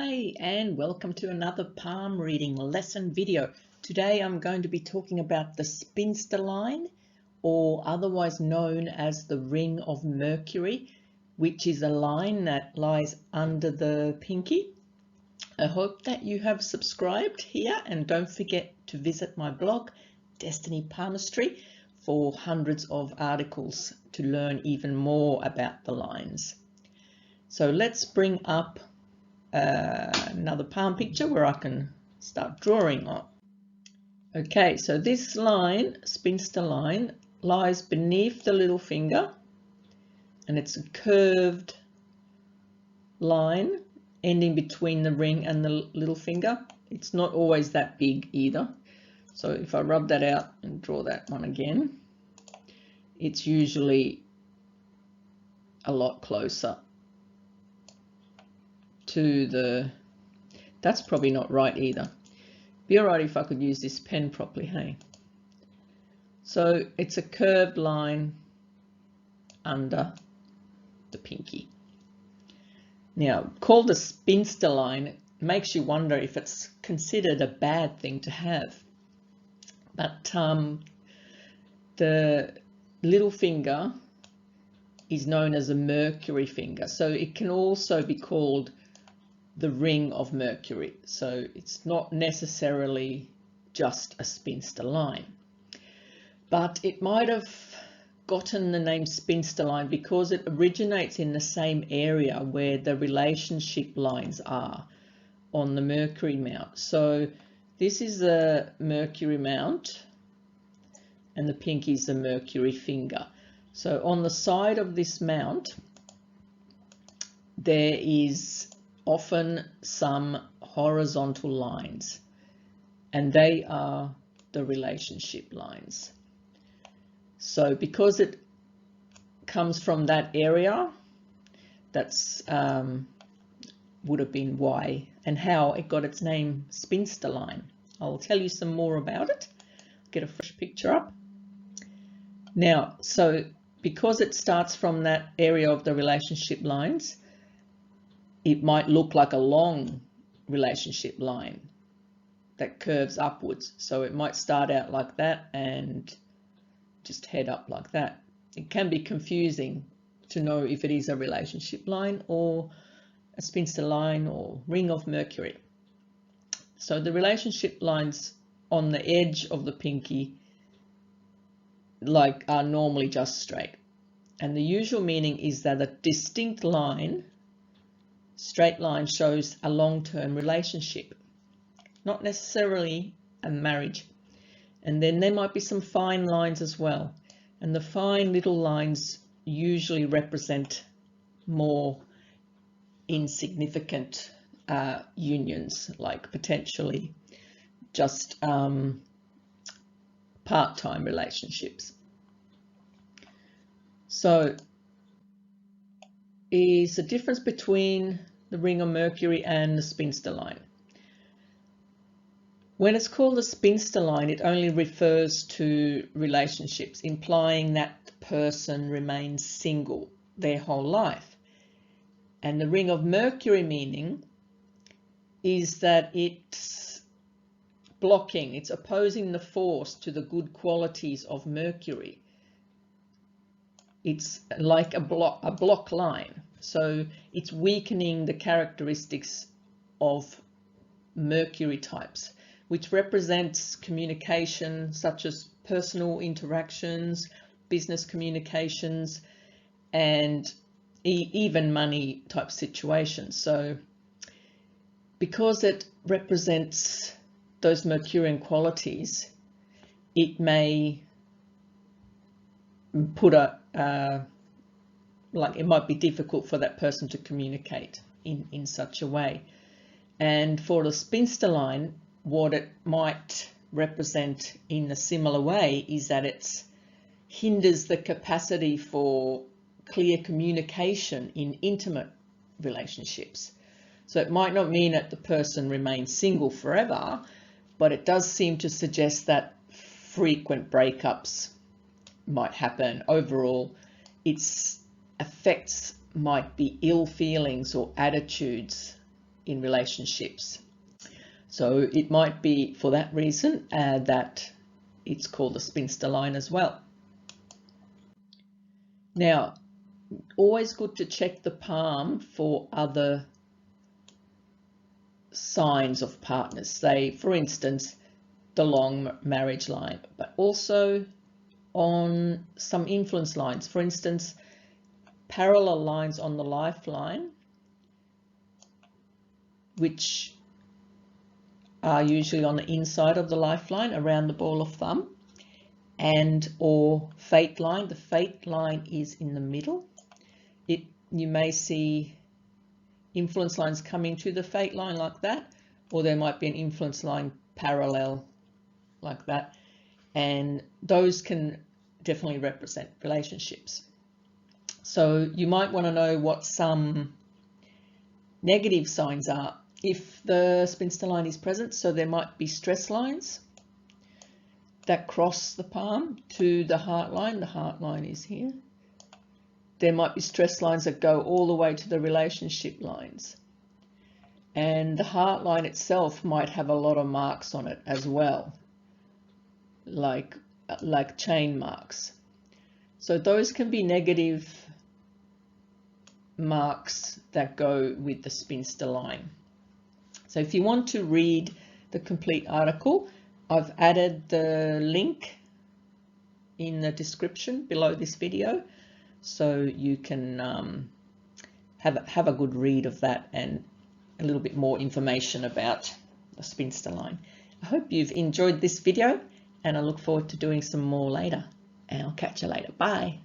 Hi, and welcome to another palm reading lesson video. Today I'm going to be talking about the spinster line, or otherwise known as the ring of Mercury, which is a line that lies under the pinky. I hope that you have subscribed here, and don't forget to visit my blog, Destiny Palmistry, for hundreds of articles to learn even more about the lines. So let's bring up another palm picture where I can start drawing on. Okay, so this line, spinster line, lies beneath the little finger, and it's a curved line ending between the ring and the little finger. It's not always that big either. So if I rub that out and draw that one again, it's usually a lot closer to the, that's probably not right either. Be alright if I could use this pen properly, hey? So it's a curved line under the pinky. Now, called a spinster line, it makes you wonder if it's considered a bad thing to have. But the little finger is known as a Mercury finger, so it can also be called the ring of Mercury. So it's not necessarily just a spinster line, but it might have gotten the name spinster line because it originates in the same area where the relationship lines are on the Mercury mount. So this is a Mercury mount and the pinky is the Mercury finger. So on the side of this mount there is often some horizontal lines, and they are the relationship lines. So because it comes from that area, that's would have been why and how it got its name spinster line. I'll tell you some more about it. Get a fresh picture up. Now, so because it starts from that area of the relationship lines, it might look like a long relationship line that curves upwards. So it might start out like that and just head up like that. It can be confusing to know if it is a relationship line or a spinster line or ring of Mercury. So the relationship lines on the edge of the pinky are normally just straight. And the usual meaning is that a distinct line, straight line, shows a long-term relationship, not necessarily a marriage. And then there might be some fine lines as well. And the fine little lines usually represent more insignificant unions, like potentially just part-time relationships. So is the difference between the ring of Mercury and the spinster line. When it's called a spinster line, it only refers to relationships, implying that the person remains single their whole life. And the ring of Mercury meaning is that it's blocking, it's opposing the force to the good qualities of Mercury. It's like a block line. So it's weakening the characteristics of Mercury types, which represents communication such as personal interactions, business communications, and even money type situations. So because it represents those Mercurian qualities, it may put it might be difficult for that person to communicate in such a way. And for the spinster line, what it might represent in a similar way is that it hinders the capacity for clear communication in intimate relationships. So it might not mean that the person remains single forever, but it does seem to suggest that frequent breakups might happen. Overall, its effects might be ill feelings or attitudes in relationships. So it might be for that reason that it's called the spinster line as well. Now, always good to check the palm for other signs of partners, say for instance the long marriage line, but also on some influence lines, for instance parallel lines on the lifeline, which are usually on the inside of the lifeline around the ball of thumb, and or fate line. The fate line is in the middle. You may see influence lines coming to the fate line like that, or there might be an influence line parallel like that, and those can definitely represent relationships. So you might want to know what some negative signs are if the spinster line is present. So there might be stress lines that cross the palm to the heart line. The heart line is here. There might be stress lines that go all the way to the relationship lines. And the heart line itself might have a lot of marks on it as well, like chain marks. So those can be negative marks that go with the spinster line. So if you want to read the complete article, I've added the link in the description below this video, so you can have a good read of that and a little bit more information about the spinster line. I hope you've enjoyed this video, and I look forward to doing some more later, and I'll catch you later. Bye.